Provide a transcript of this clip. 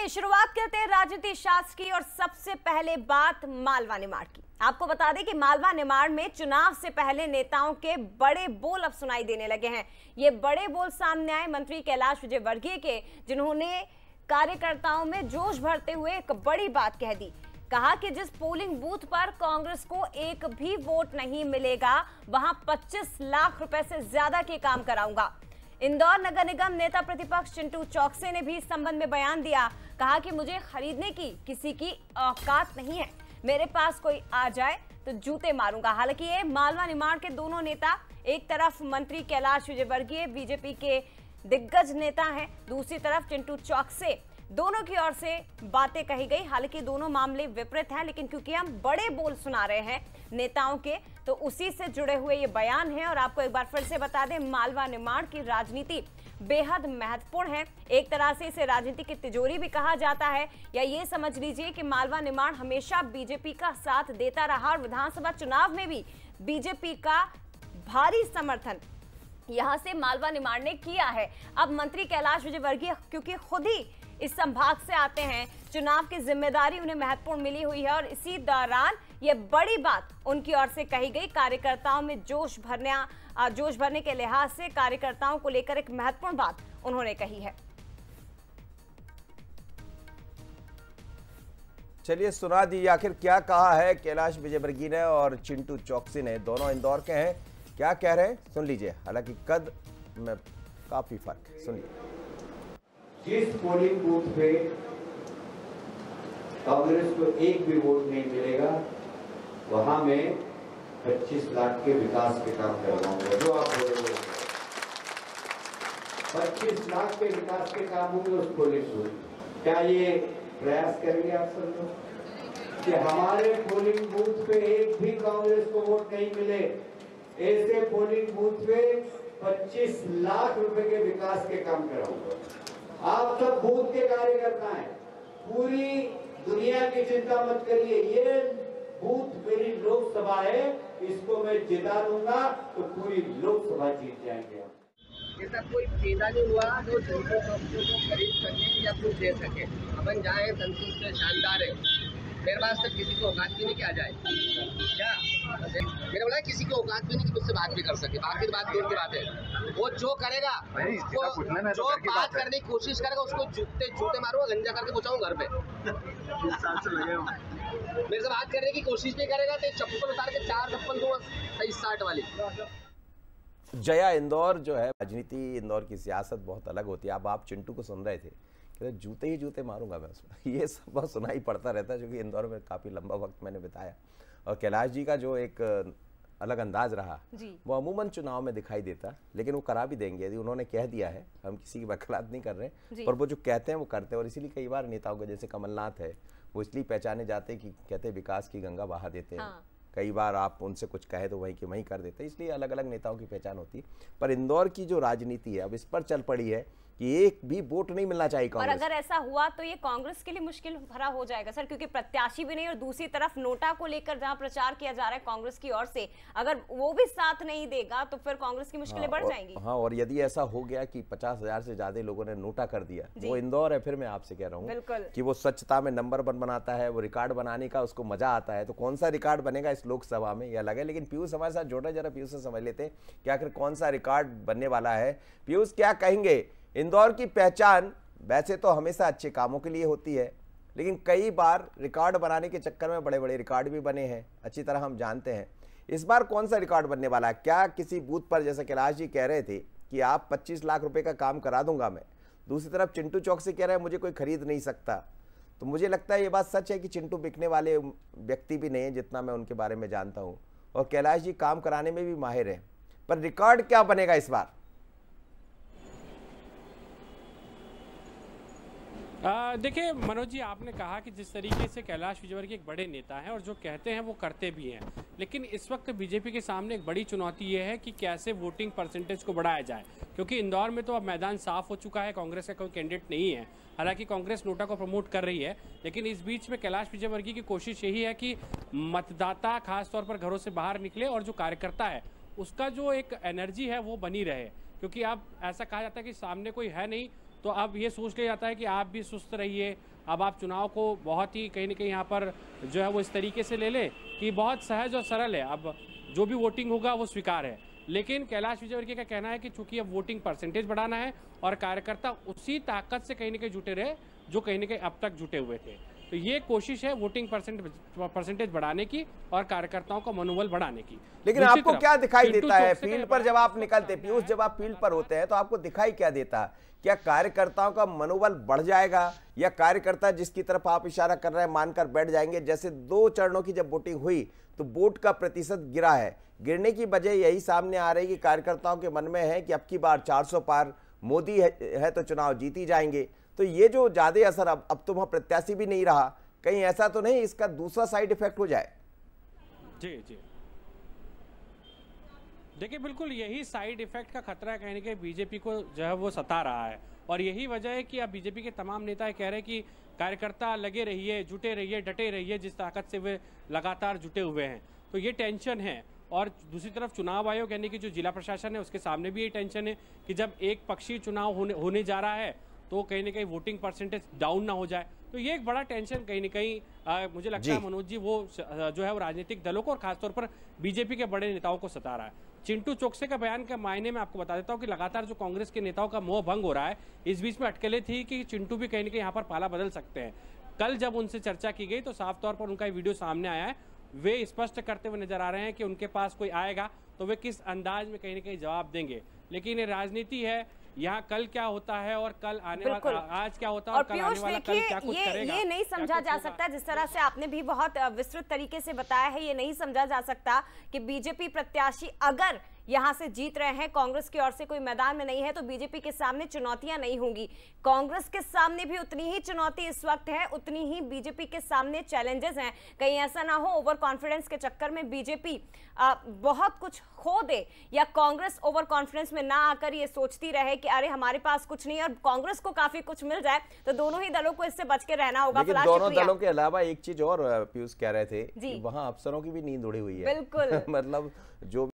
चलिए शुरुआत करते हैं राजनीति शास्त्र की और सबसे पहले बात मालवा निमाड़ की। आपको बता दें कि मालवा निमाड़ में चुनाव से पहले नेताओं के बड़े बोल अब सुनाई देने लगे हैं। ये बड़े बोल सामने आए मंत्री कैलाश विजयवर्गीय के, जिन्होंने कार्यकर्ताओं में जोश भरते हुए एक बड़ी बात कह दी। कहा कि जिस पोलिंग बूथ पर कांग्रेस को एक भी वोट नहीं मिलेगा, वहां 25 लाख रुपए से ज्यादा के काम कराऊंगा। इंदौर नगर निगम नेता प्रतिपक्ष चिंटू चौकसे ने भी इस संबंध में बयान दिया। कहा कि मुझे खरीदने की किसी की औकात नहीं है, मेरे पास कोई आ जाए तो जूते मारूंगा। हालांकि ये मालवा निमाड़ के दोनों नेता, एक तरफ मंत्री कैलाश विजयवर्गीय बीजेपी के दिग्गज नेता हैं, दूसरी तरफ चिंटू चौकसे, दोनों की ओर से बातें कही गई। हालांकि दोनों मामले विपरीत हैं, लेकिन क्योंकि हम बड़े बोल सुना रहे हैं नेताओं के, तो उसी से जुड़े हुए ये बयान है। और आपको एक बार फिर से बता दें, मालवा निमाड़ की राजनीति बेहद महत्वपूर्ण है। एक तरह से इसे राजनीति की तिजोरी भी कहा जाता है, या ये समझ लीजिए कि मालवा निमाड़ हमेशा बीजेपी का साथ देता रहा और विधानसभा चुनाव में भी बीजेपी का भारी समर्थन यहां से मालवा निमाड़ ने किया है। अब मंत्री कैलाश विजयवर्गीय क्योंकि खुद ही इस संभाग से आते हैं, चुनाव की जिम्मेदारी उन्हें महत्वपूर्ण मिली हुई है और इसी दौरान ये बड़ी बात उनकी ओर से कही गई। कार्यकर्ताओं में जोश भरने के लिहाज से कार्यकर्ताओं को लेकर एक महत्वपूर्ण बात उन्होंने कही है। चलिए सुना दी आखिर क्या कहा है कैलाश विजयवर्गीय ने और चिंटू चौकसी ने। दोनों इंदौर के हैं, क्या कह रहे हैं सुन लीजिए। हालांकि कद में काफी फर्क है, सुनिए। जिस पोलिंग बूथ पे कांग्रेस को एक भी वोट नहीं मिलेगा, वहां मैं 25 लाख के विकास के काम करवाऊंगा। जो आप बोले 25 लाख के विकास के काम होंगे उस पोलिंग बूथ। क्या ये प्रयास करेंगे आप सब लोग कि हमारे पोलिंग बूथ पे एक भी कांग्रेस को वोट नहीं मिले, ऐसे पोलिंग बूथ पे 25 लाख रुपए के विकास के काम कराऊंगा। आप सब बूथ के कार्यकर्ता हैं, पूरी दुनिया की चिंता मत करिए। ये बूथ मेरी लोकसभा है, इसको मैं जिता दूंगा तो पूरी लोकसभा जीत जाएंगे। ऐसा कोई फायदा नहीं हुआ जो जनता को खरीद सके या कुछ दे सके। अपन जाए संतुष्ट है, शानदार है, मेरे पास तक किसी को औकात भी नहीं कि आ जाए। क्या मैंने बोला, किसी को औकात भी नहीं कि मुझसे बात भी कर सके। बाकी तो बात दूर की बात है। वो जो करेगा, जो बात करने की कोशिश करेगा, उसको जूते मारूंगा, गंजा करके पहुंचाऊंगा घर पे। मेरे से बात करने की कोशिश नहीं करेगा तो चप्पल उतार के 4 चप्पल दूंगा, 60 वाली। जया, इंदौर जो है राजनीति, इंदौर की सियासत बहुत अलग होती है। अब आप चिंटू को सुन रहे थे, जूते ही जूते मारूंगा मैं उसमें। ये सब बहुत सुनाई पड़ता रहता है, क्योंकि इंदौर में काफ़ी लंबा वक्त मैंने बिताया। और कैलाश जी का जो एक अलग अंदाज रहा, वो अमूमन चुनाव में दिखाई देता, लेकिन वो करा भी देंगे। यदि उन्होंने कह दिया है, हम किसी की वकालत नहीं कर रहे हैं, पर वो जो कहते हैं वो करते हैं। और इसीलिए कई बार नेताओं को, जैसे कमलनाथ है, वो इसलिए पहचाने जाते हैं कि कहते हैं विकास की गंगा बहा देते हैं। कई बार आप उनसे कुछ कहे तो वहीं के वहीं कर देते हैं, इसलिए अलग अलग नेताओं की पहचान होती है। पर इंदौर की जो राजनीति है अब इस पर चल पड़ी है कि एक भी वोट नहीं मिलना चाहिए कांग्रेस। और अगर ऐसा हुआ तो ये कांग्रेस के लिए मुश्किल भरा हो जाएगा सर, क्योंकि प्रत्याशी भी नहीं, और दूसरी तरफ नोटा को लेकर जहां प्रचार किया जा रहा है कांग्रेस की ओर से, अगर वो भी साथ नहीं देगा तो फिर कांग्रेस की मुश्किलें बढ़ जाएंगी। हाँ, और यदि ऐसा हो गया कि 50,000 से ज्यादा लोगों ने नोटा कर दिया, वो इंदौर है, फिर मैं आपसे कह रहा हूँ कि वो स्वच्छता में नंबर 1 बनाता है, वो रिकॉर्ड बनाने का उसको मजा आता है, तो कौन सा रिकॉर्ड बनेगा इस लोकसभा में, यह अलग है। लेकिन पीयूष हमारे साथ जोड़ा, जरा पीयूष से समझ लेते हैं कि आखिर कौन सा रिकॉर्ड बनने वाला है। पीयूष, क्या कहेंगे? इंदौर की पहचान वैसे तो हमेशा अच्छे कामों के लिए होती है, लेकिन कई बार रिकॉर्ड बनाने के चक्कर में बड़े बड़े रिकॉर्ड भी बने हैं, अच्छी तरह हम जानते हैं। इस बार कौन सा रिकॉर्ड बनने वाला है? क्या किसी बूथ पर, जैसे कैलाश जी कह रहे थे कि आप 25 लाख रुपए का काम करा दूंगा मैं, दूसरी तरफ चिंटू चौकसी कह रहे हैं मुझे कोई खरीद नहीं सकता, तो मुझे लगता है ये बात सच है कि चिंटू बिकने वाले व्यक्ति भी नहीं है, जितना मैं उनके बारे में जानता हूँ, और कैलाश जी काम कराने में भी माहिर है। पर रिकॉर्ड क्या बनेगा इस बार? देखिए मनोज जी, आपने कहा कि जिस तरीके से कैलाश विजयवर्गीय एक बड़े नेता हैं और जो कहते हैं वो करते भी हैं, लेकिन इस वक्त बीजेपी के सामने एक बड़ी चुनौती ये है कि कैसे वोटिंग परसेंटेज को बढ़ाया जाए, क्योंकि इंदौर में तो अब मैदान साफ हो चुका है, कांग्रेस का कोई कैंडिडेट नहीं है। हालांकि कांग्रेस नोटा को प्रमोट कर रही है, लेकिन इस बीच में कैलाश विजयवर्गीय की कोशिश यही है कि मतदाता खासतौर पर घरों से बाहर निकले और जो कार्यकर्ता है उसका जो एक एनर्जी है वो बनी रहे, क्योंकि अब ऐसा कहा जाता है कि सामने कोई है नहीं तो अब ये सोच लिया जाता है कि आप भी सुस्त रहिए, अब आप चुनाव को बहुत ही कहीं ना कहीं यहाँ पर जो है वो इस तरीके से ले लें कि बहुत सहज और सरल है, अब जो भी वोटिंग होगा वो स्वीकार है। लेकिन कैलाश विजयवर्गीय का कहना है कि चूंकि अब वोटिंग परसेंटेज बढ़ाना है और कार्यकर्ता उसी ताकत से कहीं ना कहीं जुटे रहे जो कहीं ना कहीं अब तक जुटे हुए थे। तो ये कोशिश है वोटिंग परसेंटेज बढ़ाने की और कार्यकर्ताओं का मनोबल बढ़ाने की। लेकिन आपको क्या दिखाई देता है फील्ड पर जब आप निकलते, पीयूष, जब आप फील्ड पर होते हैं तो आपको दिखाई क्या देता है? क्या कार्यकर्ताओं का मनोबल बढ़ जाएगा या कार्यकर्ता जिसकी तरफ आप इशारा कर रहे हैं मानकर बैठ जाएंगे? जैसे 2 चरणों की जब वोटिंग हुई तो वोट का प्रतिशत गिरा है, गिरने की वजह यही सामने आ रही है कि कार्यकर्ताओं के मन में है कि अब की बार 400 पार मोदी है तो चुनाव जीती जाएंगे। तो ये जो ज्यादा असर अब तो वहां प्रत्याशी भी नहीं रहा, कहीं ऐसा तो नहीं इसका दूसरा साइड इफेक्ट हो जाए? जी जी, देखिए बिल्कुल यही साइड इफेक्ट का खतरा कहीं ना कहीं बीजेपी को जो है वो सता रहा है और यही वजह है कि अब बीजेपी के तमाम नेता कह रहे हैं कि कार्यकर्ता लगे रहिए, जुटे रहिए, डटे रहिए जिस ताकत से वे लगातार जुटे हुए हैं। तो ये टेंशन है। और दूसरी तरफ चुनाव आयोग यानी कि जो जिला प्रशासन है उसके सामने भी ये टेंशन है कि जब एक पक्षीय चुनाव होने जा रहा है तो कहीं ना कहीं वोटिंग परसेंटेज डाउन ना हो जाए। तो ये एक बड़ा टेंशन कहीं ना कहीं मुझे लगता है मनोज जी वो जो है वो राजनीतिक दलों को और खासतौर पर बीजेपी के बड़े नेताओं को सता रहा है। चिंटू चोकसे का बयान के मायने में आपको बता देता हूं कि लगातार जो कांग्रेस के नेताओं का मोह भंग हो रहा है, इस बीच में अटकलें थी कि चिंटू भी कहीं ना कहीं यहाँ पर पाला बदल सकते हैं। कल जब उनसे चर्चा की गई तो साफ तौर पर उनका वीडियो सामने आया है, वे स्पष्ट करते हुए नजर आ रहे हैं कि उनके पास कोई आएगा तो वे किस अंदाज में कहीं ना कहीं जवाब देंगे। लेकिन ये राजनीति है, यहाँ कल क्या होता है और कल आने वाला आज क्या होता है और कल आने वाला कल क्या कुछ करेगा, ये नहीं समझा जा सकता। जिस तरह से आपने भी बहुत विस्तृत तरीके से बताया है, ये नहीं समझा जा सकता कि बीजेपी प्रत्याशी अगर यहां से जीत रहे हैं, कांग्रेस की ओर से कोई मैदान में नहीं है तो बीजेपी के सामने चुनौतियां नहीं होंगी। कांग्रेस के सामने भी उतनी ही चुनौती इस वक्त है, उतनी ही बीजेपी के सामने चैलेंजेस हैं। कहीं ऐसा ना हो ओवर कॉन्फिडेंस के चक्कर में बीजेपी बहुत कुछ खो दे या कांग्रेस ओवर कॉन्फिडेंस में ना आकर ये सोचती रहे कि अरे हमारे पास कुछ नहीं और कांग्रेस को काफी कुछ मिल जाए। तो दोनों ही दलों को इससे बच के रहना होगा। दोनों दलों के अलावा एक चीज और पीयूष कह रहे थे, वहां अफसरों की भी नींद उड़ी हुई है। बिल्कुल मतलब जो